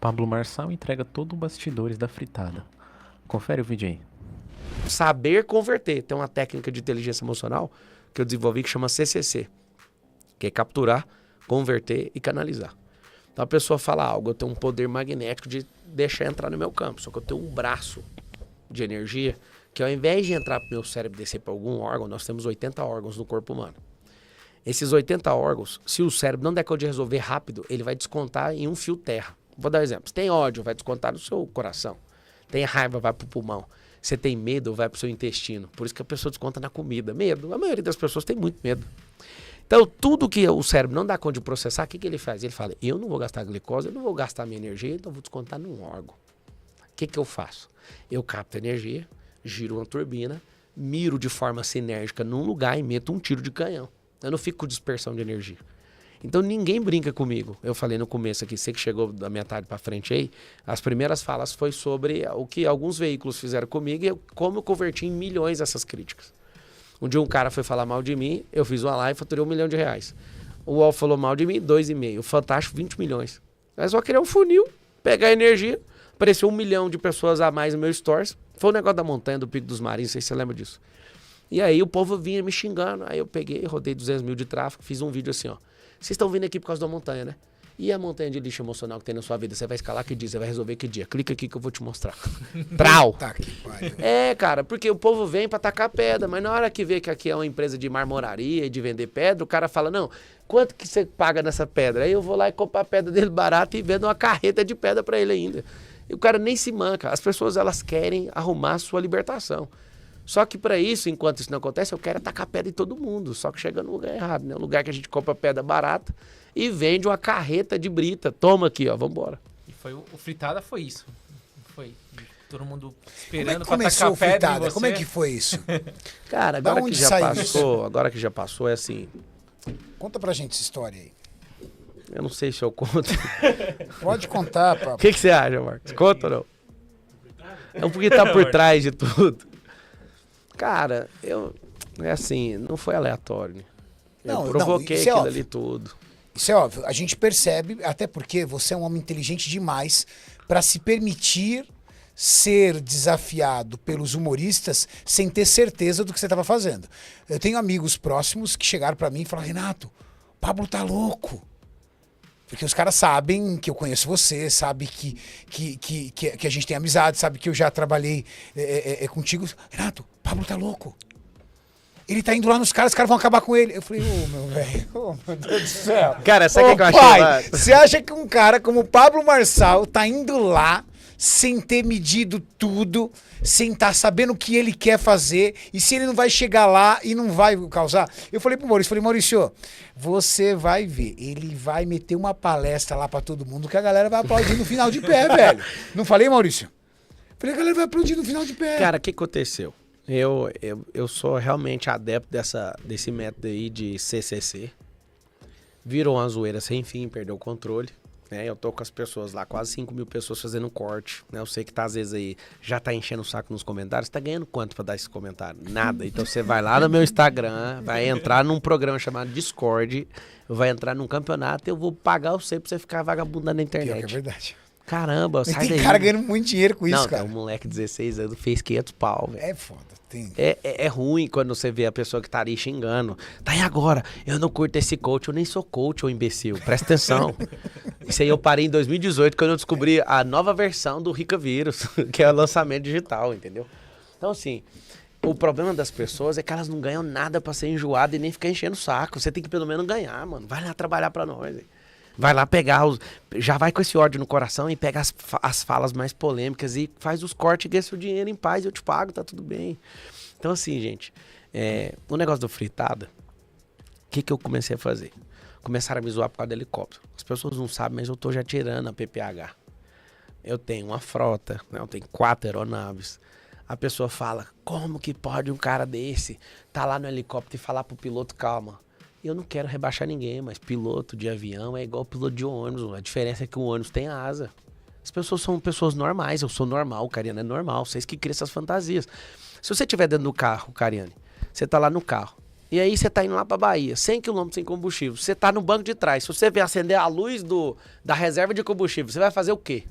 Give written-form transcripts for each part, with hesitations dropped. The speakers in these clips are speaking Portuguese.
Pablo Marçal entrega todo o bastidores da fritada. Confere o vídeo aí. Saber converter. Tem uma técnica de inteligência emocional que eu desenvolvi que chama CCC, que é capturar, converter e canalizar. Então a pessoa fala algo, eu tenho um poder magnético de deixar entrar no meu campo, só que eu tenho um braço de energia que ao invés de entrar para o meu cérebro e descer para algum órgão, nós temos 80 órgãos no corpo humano. Esses 80 órgãos, se o cérebro não der conta de resolver rápido, ele vai descontar em um fio terra. Vou dar um exemplo. Você tem ódio, vai descontar no seu coração. Tem raiva, vai pro pulmão. Você tem medo, vai pro seu intestino. Por isso que a pessoa desconta na comida. Medo. A maioria das pessoas tem muito medo. Então, tudo que o cérebro não dá conta de processar, o que ele faz? Ele fala, eu não vou gastar glicose, eu não vou gastar minha energia, então eu vou descontar num órgão. O que eu faço? Eu capto energia, giro uma turbina, miro de forma sinérgica num lugar e meto um tiro de canhão. Eu não fico com dispersão de energia. Então ninguém brinca comigo. Eu falei no começo aqui, você que chegou da metade para frente aí, as primeiras falas foi sobre o que alguns veículos fizeram comigo e como eu converti em milhões essas críticas. Um dia um cara foi falar mal de mim, eu fiz uma live e faturei R$1 milhão. O UOL falou mal de mim, 2,5. O Fantástico, 20 milhões. Mas só queria um funil, pegar energia, apareceu 1 milhão de pessoas a mais no meu stories. Foi o negócio da montanha, do Pico dos Marinhos, não sei se você lembra disso. E aí o povo vinha me xingando, aí eu peguei, rodei 200 mil de tráfego, fiz um vídeo assim, ó. Vocês estão vindo aqui por causa da montanha, né? E a montanha de lixo emocional que tem na sua vida? Você vai escalar que dia? Você vai resolver que dia? Clica aqui que eu vou te mostrar. Trau! Tá que pariu. É, cara, porque o povo vem pra tacar pedra, mas na hora que vê que aqui é uma empresa de marmoraria e de vender pedra, o cara fala, não, quanto que você paga nessa pedra? Aí eu vou lá e compro a pedra dele barato e vendo uma carreta de pedra pra ele ainda. E o cara nem se manca. As pessoas, elas querem arrumar a sua libertação. Só que para isso, enquanto isso não acontece, eu quero atacar pedra em todo mundo. Só que chega no lugar errado, né? O lugar que a gente compra pedra barata e vende uma carreta de brita. Toma aqui, ó, vambora. E foi o fritada foi isso. Foi todo mundo Como é esperando que pra começou atacar o pedra em fritada? você. Como é que foi isso? Cara, Da agora onde que já saiu passou, agora que já passou é assim. Conta pra gente essa história aí. Eu não sei se eu conto. Pode contar, O papo. que você acha, Marcos? Conta ou não? É porque tá por trás de tudo. Cara, é assim, não foi aleatório, né? Não, Eu provoquei isso é aquilo óbvio. ali tudo. Isso é óbvio. A gente percebe, até porque você é um homem inteligente demais pra se permitir ser desafiado pelos humoristas sem ter certeza do que você estava fazendo. Eu tenho amigos próximos que chegaram pra mim e falaram, Renato, o Pablo tá louco. Porque os caras sabem que eu conheço você, sabe que a gente tem amizade, sabe que eu já trabalhei contigo. Renato, Pablo tá louco. Ele tá indo lá nos caras, os caras vão acabar com ele. Eu falei, meu velho, meu Deus do céu. Cara, sabe o que eu achei pai, lá? você acha que um cara como o Pablo Marçal tá indo lá sem ter medido tudo, sem estar sabendo o que ele quer fazer, e se ele não vai chegar lá e não vai causar? Eu falei pro Maurício, Maurício, você vai ver, ele vai meter uma palestra lá pra todo mundo que a galera vai aplaudir no final de pé, velho. Não falei, Maurício? Falei, a galera vai aplaudir no final de pé. Cara, o que aconteceu? Eu sou realmente adepto desse método aí de CCC. Virou uma zoeira sem fim, perdeu o controle. Né? Eu tô com as pessoas lá, quase 5 mil pessoas fazendo corte. Né? Eu sei que tá, às vezes aí já tá enchendo o saco nos comentários. Você tá ganhando quanto pra dar esse comentário? Nada. Então você vai lá no meu Instagram, vai entrar num programa chamado Discord, vai entrar num campeonato e eu vou pagar você pra você ficar vagabundando na Pior que internet. é verdade. Caramba, Mas sai tem daí. cara ganhando muito dinheiro com isso, Não, cara. tem um moleque de 16 anos fez 500 pau, velho. É foda. Tem. É ruim quando você vê a pessoa que tá ali xingando. Tá aí agora, eu não curto esse coach, eu nem sou coach, ô imbecil. Presta atenção. Isso aí eu parei em 2018, quando eu descobri a nova versão do Rica Vírus, que é o lançamento digital, entendeu? Então, assim, o problema das pessoas é que elas não ganham nada pra ser enjoada e nem ficar enchendo o saco. Você tem que pelo menos ganhar, mano. Vai lá trabalhar pra nós, hein? Vai lá pegar já vai com esse ódio no coração e pega as falas mais polêmicas e faz os cortes e ganha seu dinheiro em paz, eu te pago, tá tudo bem. Então assim, gente, o negócio do fritada, o que eu comecei a fazer? Começaram a me zoar por causa do helicóptero. As pessoas não sabem, mas eu tô já tirando a PPH. Eu tenho uma frota, né? Eu tenho 4 aeronaves. A pessoa fala, como que pode um cara desse tá lá no helicóptero e falar pro piloto, calma. Eu não quero rebaixar ninguém, mas piloto de avião é igual piloto de ônibus. A diferença é que o ônibus tem asa. As pessoas são pessoas normais, eu sou normal, o Cariani é normal. Vocês que criam essas fantasias. Se você estiver dentro do carro, Cariani, você tá lá no carro, E aí você tá indo lá pra Bahia, 100 km sem combustível. Você tá no banco de trás. Se você ver acender a luz da reserva de combustível, você vai fazer o quê?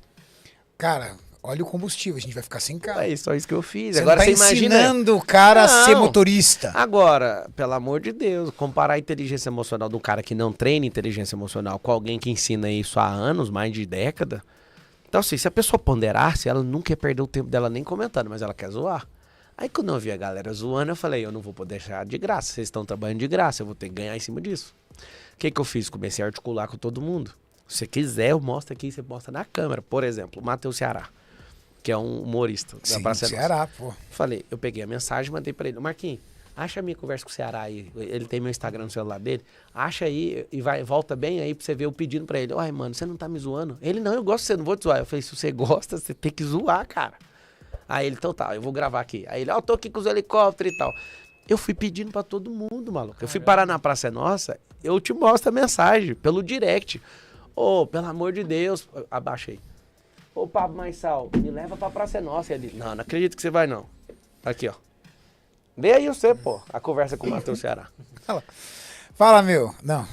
Cara, olha o combustível, a gente vai ficar sem carro. É só isso que eu fiz. Você Agora não tá você imagina. ensinando o cara a ser Não. motorista. Agora, pelo amor de Deus, comparar a inteligência emocional de um cara que não treina inteligência emocional com alguém que ensina isso há anos, mais de década. Então, assim, se a pessoa ponderasse, ela não quer perder o tempo dela nem comentando, mas ela quer zoar. Aí, quando eu vi a galera zoando, eu falei, eu não vou poder deixar de graça. Vocês estão trabalhando de graça, eu vou ter que ganhar em cima disso. O que eu fiz? Comecei a articular com todo mundo. Se você quiser, eu mostro aqui, você mostra na câmera. Por exemplo, o Matheus Ceará, que é um humorista da Sim, Praça é Nossa. Ceará, pô. Falei, eu peguei a mensagem, mandei pra ele, Marquinhos, acha a minha conversa com o Ceará aí. Ele tem meu Instagram no celular dele. Acha aí e volta bem aí pra você ver eu pedindo pra ele. Ai, mano, você não tá me zoando? Ele, não, eu gosto de você, não vou te zoar. Eu falei, se você gosta, você tem que zoar, cara. Aí ele, então tá, eu vou gravar aqui. Aí ele, eu tô aqui com os helicópteros e tal. Eu fui pedindo pra todo mundo, maluco. Eu fui parar na Praça é Nossa, eu te mostro a mensagem pelo direct. Ô, pelo amor de Deus, abaixei. Ô, Pablo Marçal, me leva pra Praça é Nossa. Ele, não acredito que você vai não. Aqui, ó. Vê aí você, pô, a conversa com o Matheus Ceará. Fala, meu. Não.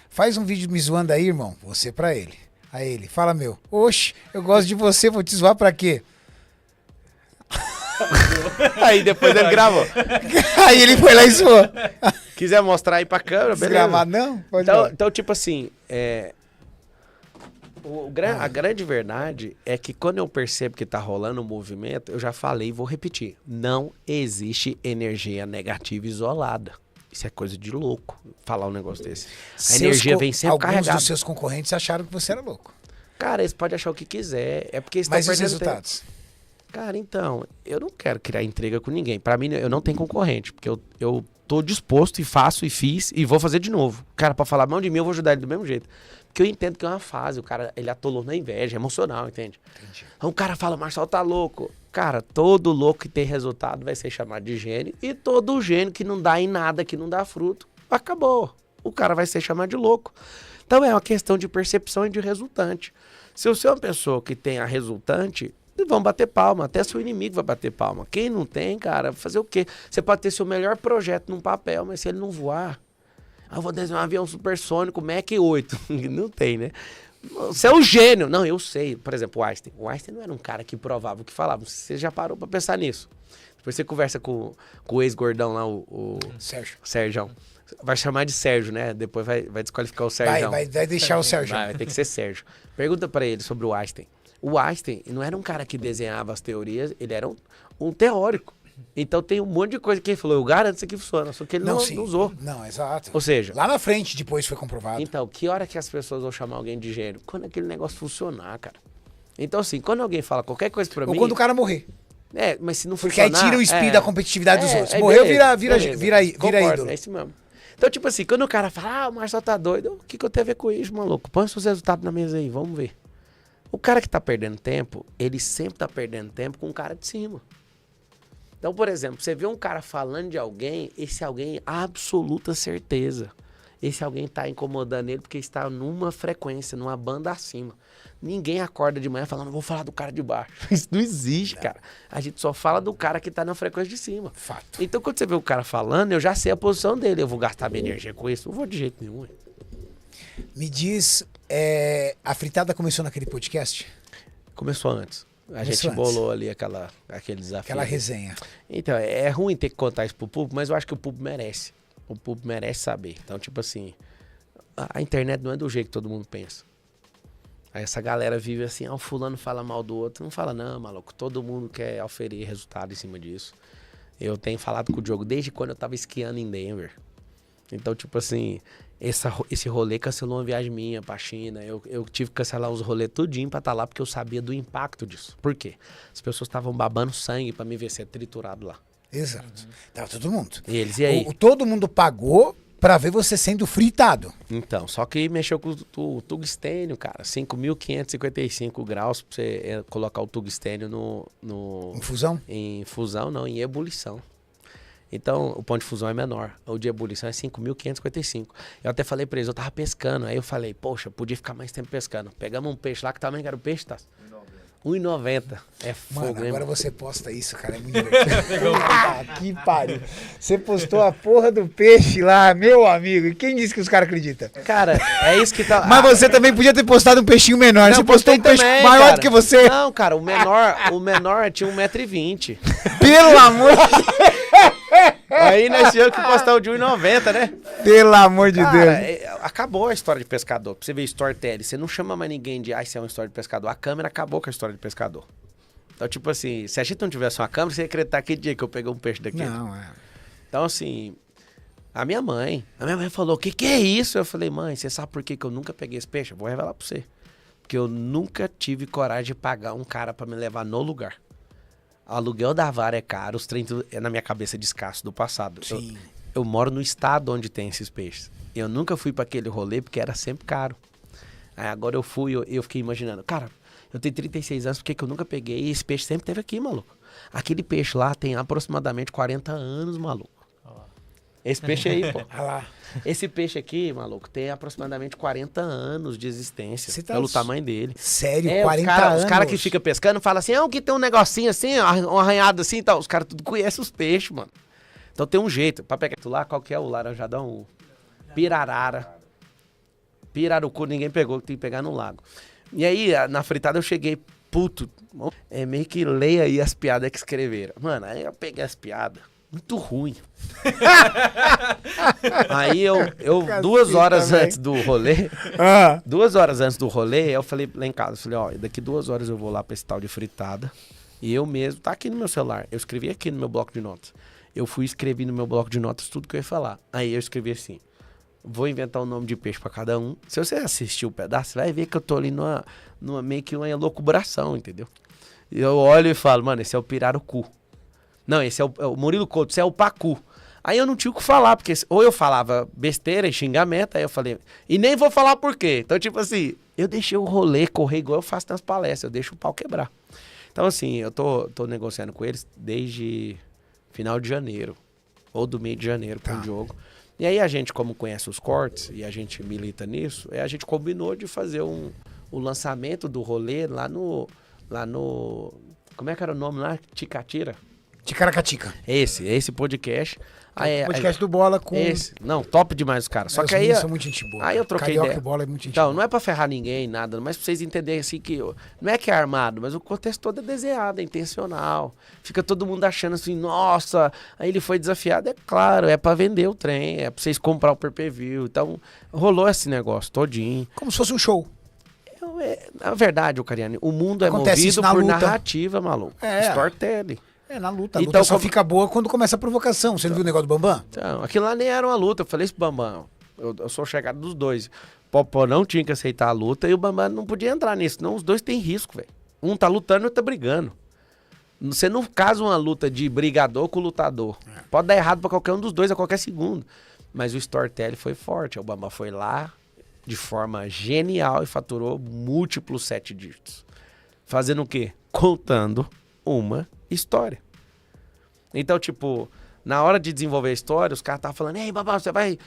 Faz um vídeo me zoando aí, irmão. Você pra ele. Aí ele, fala, meu. Oxe, eu gosto de você, vou te zoar pra quê? Aí depois ele gravou. Aí ele foi lá e zoou. Quiser mostrar aí pra câmera, beleza. Desgravar, não? Pode Então, tipo assim, a grande verdade é que quando eu percebo que tá rolando um movimento, eu já falei e vou repetir. Não existe energia negativa isolada. Isso é coisa de louco, falar um negócio desse. A energia vem sempre alguns carregada. dos seus concorrentes acharam que você era louco. Cara, eles podem achar o que quiser. É porque eles Mas e estão os perdendo tempo. resultados? Cara, então, eu não quero criar intriga com ninguém. Pra mim, eu não tenho concorrente, porque eu tô disposto e faço e fiz e vou fazer de novo. Cara, pra falar mal de mim, eu vou ajudar ele do mesmo jeito. Porque eu entendo que é uma fase, o cara, ele atolou na inveja, é emocional, entende? Entendi. Então o cara fala, Marçal tá louco. Cara, todo louco que tem resultado vai ser chamado de gênio e todo gênio que não dá em nada, que não dá fruto, acabou. O cara vai ser chamado de louco. Então é uma questão de percepção e de resultante. Se você é uma pessoa que tem a resultante, vão bater palma, até seu inimigo vai bater palma. Quem não tem, cara, fazer o quê? Você pode ter seu melhor projeto num papel, mas se ele não voar, eu vou desenhar um avião supersônico Mach 8. Não tem, né? Você é um gênio. Não, eu sei. Por exemplo, o Einstein. O Einstein não era um cara que provava o que falava. Você já parou pra pensar nisso. Depois você conversa com o ex-gordão lá, o Sérgio. Vai chamar de Sérgio, né? Depois vai desqualificar o Sérgio. Vai deixar o Sérgio. Vai ter que ser Sérgio. Pergunta pra ele sobre o Einstein. O Einstein não era um cara que desenhava as teorias, ele era um teórico. Então tem um monte de coisa que ele falou, eu garanto isso aqui funciona, só que ele não usou. Não, exato. Ou seja... Lá na frente, depois foi comprovado. Então, que hora que as pessoas vão chamar alguém de gênio? Quando aquele negócio funcionar, cara. Então, assim, quando alguém fala qualquer coisa pra mim... Ou quando o cara morrer. Mas se não Porque funcionar... aí tira o espírito da competitividade dos outros. aí Morreu, beleza, vira Concordo, ídolo. é isso mesmo. Então, tipo assim, quando o cara fala, o Marçal tá doido, o que eu tenho a ver com isso, maluco? Põe os seus resultados na mesa aí, vamos ver. O cara que tá perdendo tempo, ele sempre tá perdendo tempo com o cara de cima. Então, por exemplo, você vê um cara falando de alguém, esse alguém é absoluta certeza. Esse alguém tá incomodando ele porque está numa frequência, numa banda acima. Ninguém acorda de manhã falando, vou falar do cara de baixo. Isso não existe, cara. A gente só fala do cara que tá na frequência de cima. Fato. Então, quando você vê o cara falando, eu já sei a posição dele. Eu vou gastar minha energia com isso? Não vou de jeito nenhum. Me diz, a fritada começou naquele podcast? Começou antes. A gente bolou ali aquele desafio. Aquela resenha. Então, é ruim ter que contar isso pro público, mas eu acho que o público merece. O público merece saber. Então, tipo assim, a internet não é do jeito que todo mundo pensa. Aí essa galera vive assim, o fulano fala mal do outro. Não fala, não, maluco. Todo mundo quer oferir resultado em cima disso. Eu tenho falado com o Diogo desde quando eu tava esquiando em Denver. Então, tipo assim, esse rolê cancelou uma viagem minha pra China. Eu tive que cancelar os rolês tudinho pra estar lá, porque eu sabia do impacto disso. Por quê? As pessoas estavam babando sangue pra me ver ser triturado lá. Exato. Tava todo mundo. E eles, e aí? Todo mundo pagou pra ver você sendo fritado. Então, só que mexeu com o tungstênio, cara. 5.555 graus pra você colocar o tungstênio no... Em fusão? Em fusão, não, em ebulição. Então, o ponto de fusão é menor. O de ebulição é 5.555. Eu até falei pra eles, eu tava pescando. Aí eu falei, poxa, podia ficar mais tempo pescando. Pegamos um peixe lá, que tamanho era o peixe, tá? 1,90. É Mano, fogo, hein? agora você posta isso, cara, é muito divertido. Que pariu. Você postou a porra do peixe lá, meu amigo. E quem disse que os caras acreditam? Cara, é isso que tá... Mas você também podia ter postado um peixinho menor. Não, Você postou um postei peixe também, maior cara. do que você. Não, cara, o menor tinha 1,20 m. Pelo amor de Aí nós tínhamos que postar o de 1,90, né? Pelo amor de Cara, Deus. acabou a história de pescador. Pra você ver storytelling, você não chama mais ninguém de isso é uma história de pescador. A câmera acabou com a história de pescador. Então, tipo assim, se a gente não tivesse uma câmera, você ia acreditar que dia que eu peguei um peixe daquele. Não, é. Então, assim, a minha mãe falou, que é isso? Eu falei, mãe, você sabe por que eu nunca peguei esse peixe? Eu vou revelar pra você. Porque eu nunca tive coragem de pagar um cara pra me levar no lugar. O aluguel da vara é caro, os trem é na minha cabeça de escasso do passado. Sim. Eu moro no estado onde tem esses peixes. Eu nunca fui pra aquele rolê porque era sempre caro. Aí agora eu fui, eu fiquei imaginando, cara, eu tenho 36 anos, por que eu nunca peguei? E esse peixe sempre teve aqui, maluco. Aquele peixe lá tem aproximadamente 40 anos, maluco. Esse peixe aí, pô. Olha lá. Esse peixe aqui, maluco, tem aproximadamente 40 anos de existência. Você tá pelo tamanho dele. Sério, É, 40 anos. Os caras que ficam pescando falam assim, que tem um negocinho assim, um arranhado assim e tal. Os caras tudo conhecem os peixes, mano. Então tem um jeito. Pra pegar lá, qual que é o laranjadão? O pirarara. Pirarucu ninguém pegou, tem que pegar no lago. E aí, na fritada eu cheguei, puto. Meio que leia aí as piadas que escreveram. Mano, aí eu peguei as piadas. Muito ruim. Aí eu 2 horas também. antes do rolê, Ah, 2 horas antes do rolê, eu falei lá em casa, eu falei, ó, daqui 2 horas eu vou lá pra esse tal de fritada. E eu mesmo, tá aqui no meu celular, eu escrevi aqui no meu bloco de notas. Eu fui escrever no meu bloco de notas tudo que eu ia falar. Aí eu escrevi assim, vou inventar um nome de peixe pra cada um. Se você assistir o pedaço, você vai ver que eu tô ali numa meio que uma elucubração, entendeu? E eu olho e falo, mano, esse é o pirarucu. Não, esse é o Murilo Couto, esse é o pacu. Aí eu não tinha o que falar, porque ou eu falava besteira e xingamento, aí eu falei, e nem vou falar por quê. Então, tipo assim, eu deixei o rolê correr igual eu faço nas palestras, eu deixo o pau quebrar. Então, assim, eu tô negociando com eles desde final de janeiro, ou do meio de janeiro com o Diogo. E aí a gente, como conhece os cortes, e a gente milita nisso, a gente combinou de fazer o lançamento do rolê lá no... Como é que era o nome lá? Ticatira? Ticaracatica. Esse podcast. Aí, Podcast do Bola com... esse. Não, top demais os caras. Só Os que aí... meninos são muito gente boa. Aí eu troquei Carioca ideia. e Bola é muito gente Então, boa. não é pra ferrar ninguém, nada, mas pra vocês entenderem assim que... Não é que é armado, mas o contexto todo é desenhado, é intencional. Fica todo mundo achando assim, nossa, aí ele foi desafiado. É claro, é pra vender o trem, é pra vocês comprar o pay-per-view. Então, rolou esse negócio todinho. Como se fosse um show. Na verdade, o Cariani, o mundo Acontece é isso movido na por luta. narrativa, maluco. É. Storytelling. É, na luta. A Então, luta só como- fica boa quando começa a provocação. Você não viu o negócio do Bambam? Então, aquilo lá nem era uma luta. Eu falei isso pro Bambam. Eu sou chegado dos dois. Popó não tinha que aceitar a luta e o Bambam não podia entrar nisso. Senão os dois têm risco, velho. Um tá lutando e outro tá brigando. Você não casa uma luta de brigador com lutador. Pode dar errado pra qualquer um dos dois a qualquer segundo. Mas o storytelling foi forte. O Bambam foi lá de forma genial e faturou múltiplos 7 dígitos. Fazendo o quê? Contando uma história. Então, tipo, na hora de desenvolver a história, os caras estavam falando, ei, Babá, você vai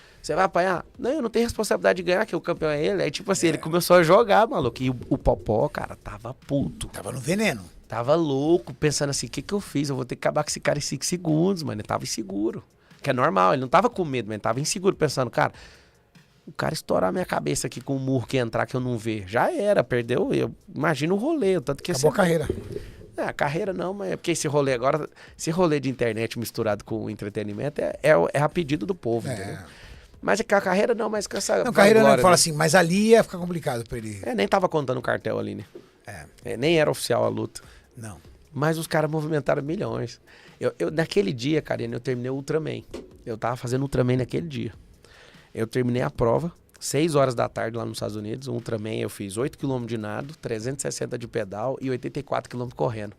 apanhar? Não, eu não tenho responsabilidade de ganhar, que o campeão é ele. Aí, tipo assim, ele começou a jogar, maluco. E o Popó, cara, tava puto. Tava no veneno. Tava louco, pensando assim, o que eu fiz? Eu vou ter que acabar com esse cara em 5 segundos, mano. Ele tava inseguro. Que é normal, ele não tava com medo, mas ele tava inseguro, pensando, cara, o cara estourar minha cabeça aqui com um murro que entrar que eu não ver. Já era, perdeu. Eu imagino o rolê, tanto que Acabou a carreira. a carreira não, mas é porque esse rolê agora, esse rolê de internet misturado com entretenimento é a pedido do povo, entendeu? Mas é que a carreira não, mas com essa Não, carreira não, vanglória, fala né? assim, mas ali ia ficar complicado pra ele. Nem tava contando o cartel ali, né? Nem era oficial a luta. Não. Mas os caras movimentaram milhões. Eu naquele dia, Karine, eu terminei o Ultraman. Eu tava fazendo Ultraman naquele dia. Eu terminei a prova, 6 horas da tarde lá nos Estados Unidos. O Ultraman eu fiz 8 km de nado, 360 de pedal e 84 km correndo.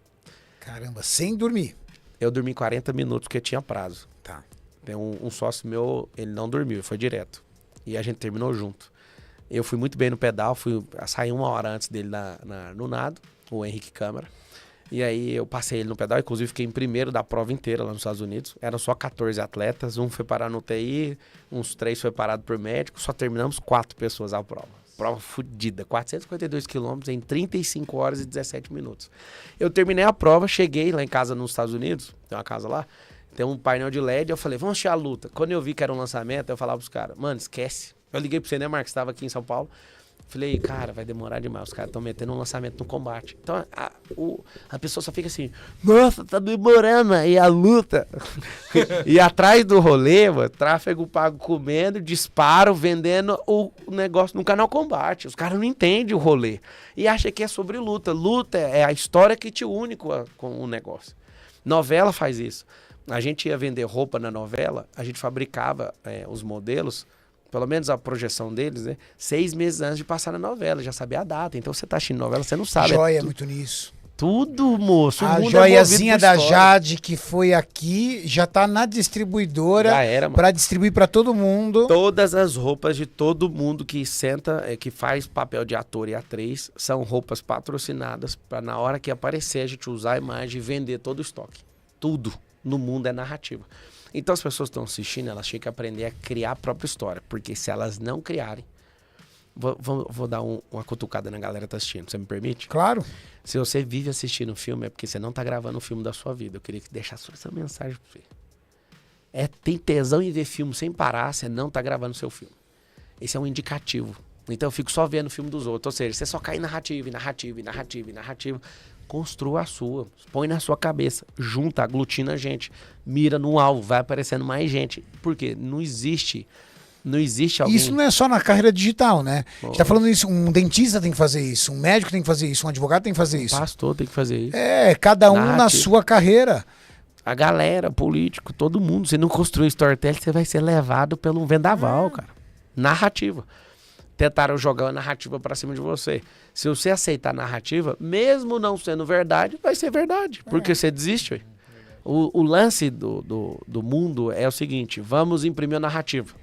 Caramba, sem dormir. Eu dormi 40 minutos porque tinha prazo. Tá. Tem um sócio meu, ele não dormiu, foi direto. E a gente terminou junto. Eu fui muito bem no pedal, saí 1 hora antes dele no nado, o Henrique Câmara. E aí eu passei ele no pedal, inclusive fiquei em primeiro da prova inteira lá nos Estados Unidos. Eram só 14 atletas, um foi parar no UTI, uns 3 foi parado por médico, só terminamos 4 pessoas a prova. prova fodida, 452 quilômetros em 35 horas e 17 minutos. Eu terminei a prova, cheguei lá em casa nos Estados Unidos, tem uma casa lá, tem um painel de LED, eu falei, vamos assistir a luta. Quando eu vi que era um lançamento, eu falava pros caras, mano, esquece. Eu liguei pro você, né, Marcos, estava aqui em São Paulo. Falei, cara, vai demorar demais, os caras estão metendo um lançamento no combate. Então, a pessoa só fica assim, nossa, tá demorando aí a luta. E atrás do rolê, mano, tráfego pago comendo, disparo, vendendo o negócio no canal combate. Os caras não entendem o rolê. E acham que é sobre luta. Luta é a história que te une com o negócio. Novela faz isso. A gente ia vender roupa na novela, a gente fabricava os modelos, pelo menos a projeção deles, né? 6 meses antes de passar na novela, já sabia a data. Então você tá assistindo novela, você não sabe. Joia é muito nisso. Tudo, moço. A mundo joiazinha é da história. Jade que foi aqui já tá na distribuidora Já era, mano. para distribuir para todo mundo. Todas as roupas de todo mundo que senta, que faz papel de ator e atriz, são roupas patrocinadas para na hora que aparecer a gente usar a imagem e vender todo o estoque. Tudo no mundo é narrativa. Então as pessoas que estão assistindo, elas têm que aprender a criar a própria história, porque se elas não criarem, vou dar uma cutucada na galera que tá assistindo, você me permite? Claro. Se você vive assistindo um filme, é porque você não tá gravando o filme da sua vida. Eu queria que deixasse essa mensagem pra você. Tem tesão em ver filme sem parar, você não tá gravando o seu filme. Esse é um indicativo. Então eu fico só vendo o filme dos outros. Ou seja, você só cai em narrativa, narrativa. Construa a sua. Põe na sua cabeça. Junta, aglutina gente. Mira no alvo, vai aparecendo mais gente. Por quê? Não existe alguém... Isso não é só na carreira digital, né? A gente tá falando isso, um dentista tem que fazer isso, um médico tem que fazer isso, um advogado tem que fazer isso. Um pastor tem que fazer isso. Cada um na Narrativa. sua carreira. A galera, político, todo mundo. Se não construir storytelling, você vai ser levado pelo vendaval, cara. Narrativa. Tentaram jogar a narrativa pra cima de você. Se você aceitar a narrativa, mesmo não sendo verdade, vai ser verdade. Porque você desiste, ué. O lance do mundo é o seguinte, vamos imprimir a narrativa.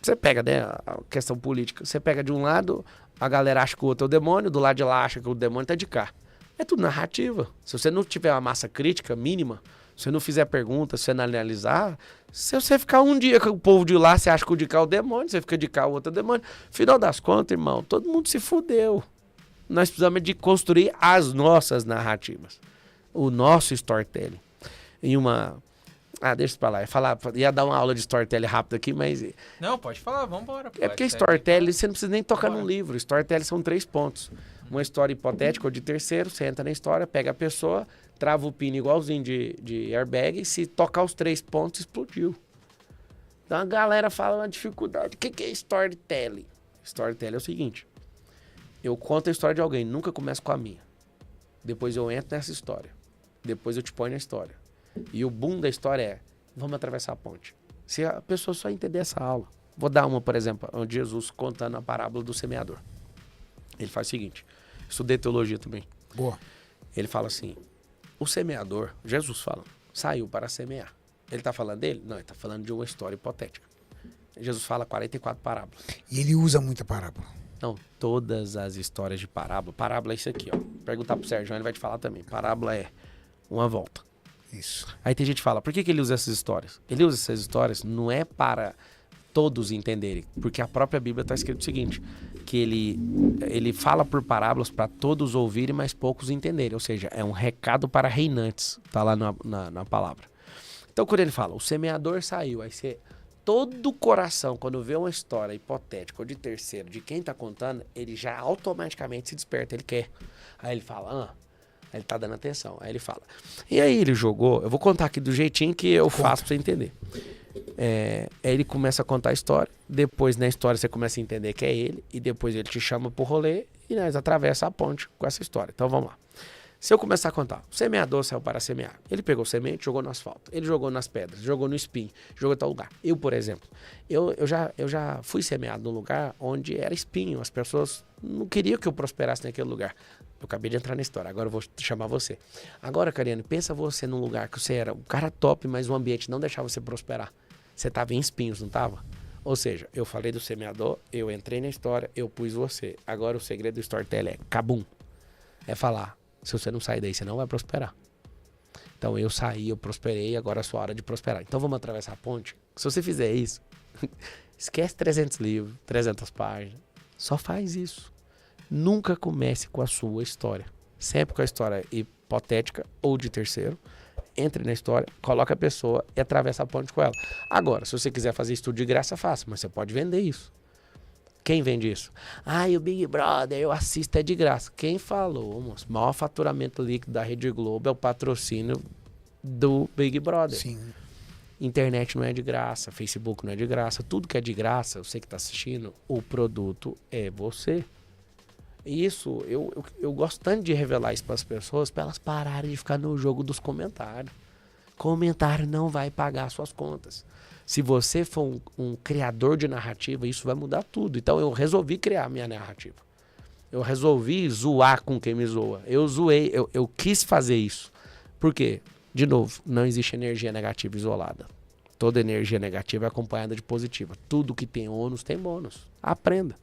Você pega, né, a questão política. Você pega de um lado, a galera acha que o outro é o demônio, do lado de lá acha que o demônio tá de cá. É tudo narrativa. Se você não tiver uma massa crítica mínima, se você não fizer perguntas, se você não analisar, se você ficar um dia com o povo de lá, você acha que o de cá é o demônio, você fica de cá o outro é o demônio. Final das contas, irmão, todo mundo se fudeu. Nós precisamos de construir as nossas narrativas. O nosso storytelling. Deixa pra lá. Ia dar uma aula de storytelling rápido aqui, mas... Não, pode falar, vambora. É porque storytelling, você não precisa nem tocar num livro. Storytelling são 3 pontos. Uma história hipotética ou de terceiro, você entra na história, pega a pessoa, trava o pino igualzinho de airbag, e se tocar os 3 pontos, explodiu. Então a galera fala uma dificuldade. O que é storytelling? Storytelling é o seguinte. Eu conto a história de alguém, nunca começo com a minha. Depois eu entro nessa história. Depois eu te ponho na história. E o boom da história é, vamos atravessar a ponte. Se a pessoa só entender essa aula. Vou dar uma, por exemplo, onde Jesus contando a parábola do semeador. Ele faz o seguinte, estudei teologia também. Boa. Ele fala assim, o semeador, Jesus fala, saiu para semear. Ele está falando dele? Não, ele está falando de uma história hipotética. Jesus fala 44 parábolas. E ele usa muita parábola. Não, todas as histórias de parábola. Parábola é isso aqui, ó. Perguntar pro Sérgio, ele vai te falar também. Parábola é uma volta. Isso. Aí tem gente que fala, por que ele usa essas histórias? Ele usa essas histórias não é para todos entenderem, porque a própria Bíblia está escrito o seguinte, que ele fala por parábolas para todos ouvirem, mas poucos entenderem. Ou seja, é um recado para reinantes, tá lá na palavra. Então quando ele fala, o semeador saiu, aí você... Todo coração, quando vê uma história hipotética ou de terceiro, de quem tá contando, ele já automaticamente se desperta, ele quer. Aí ele fala, aí ele tá dando atenção. Aí ele fala. E aí ele jogou, eu vou contar aqui do jeitinho que eu faço pra você entender. Aí ele começa a contar a história, depois na história você começa a entender que é ele, e depois ele te chama pro rolê e nós atravessa a ponte com essa história. Então vamos lá. Se eu começar a contar, o semeador saiu para semear. Ele pegou semente, jogou no asfalto. Ele jogou nas pedras, jogou no espinho, jogou em tal lugar. Eu, por exemplo, eu já fui semeado num lugar onde era espinho. As pessoas não queriam que eu prosperasse naquele lugar. Eu acabei de entrar na história, agora eu vou chamar você. Agora, Cariane, pensa você num lugar que você era um cara top, mas o ambiente não deixava você prosperar. Você estava em espinhos, não estava? Ou seja, eu falei do semeador, eu entrei na história, eu pus você. Agora o segredo do storytelling é cabum. É falar. Se você não sair daí, você não vai prosperar. Então eu saí, eu prosperei, agora é a sua hora de prosperar. Então vamos atravessar a ponte? Se você fizer isso, esquece 300 livros, 300 páginas. Só faz isso. Nunca comece com a sua história. Sempre com a história hipotética ou de terceiro. Entre na história, coloca a pessoa e atravessa a ponte com ela. Agora, se você quiser fazer estudo de graça, faça, mas você pode vender isso. Quem vende isso? E o Big Brother, eu assisto, é de graça. Quem falou, moço? O maior faturamento líquido da Rede Globo é o patrocínio do Big Brother. Sim. Internet não é de graça, Facebook não é de graça. Tudo que é de graça, você que está assistindo, o produto é você. Isso, eu gosto tanto de revelar isso para as pessoas, para elas pararem de ficar no jogo dos comentários. Comentário não vai pagar suas contas. Se você for um criador de narrativa, isso vai mudar tudo. Então eu resolvi criar minha narrativa. Eu resolvi zoar com quem me zoa. Eu zoei, eu quis fazer isso. Por quê? De novo, não existe energia negativa isolada. Toda energia negativa é acompanhada de positiva. Tudo que tem ônus tem bônus. Aprenda.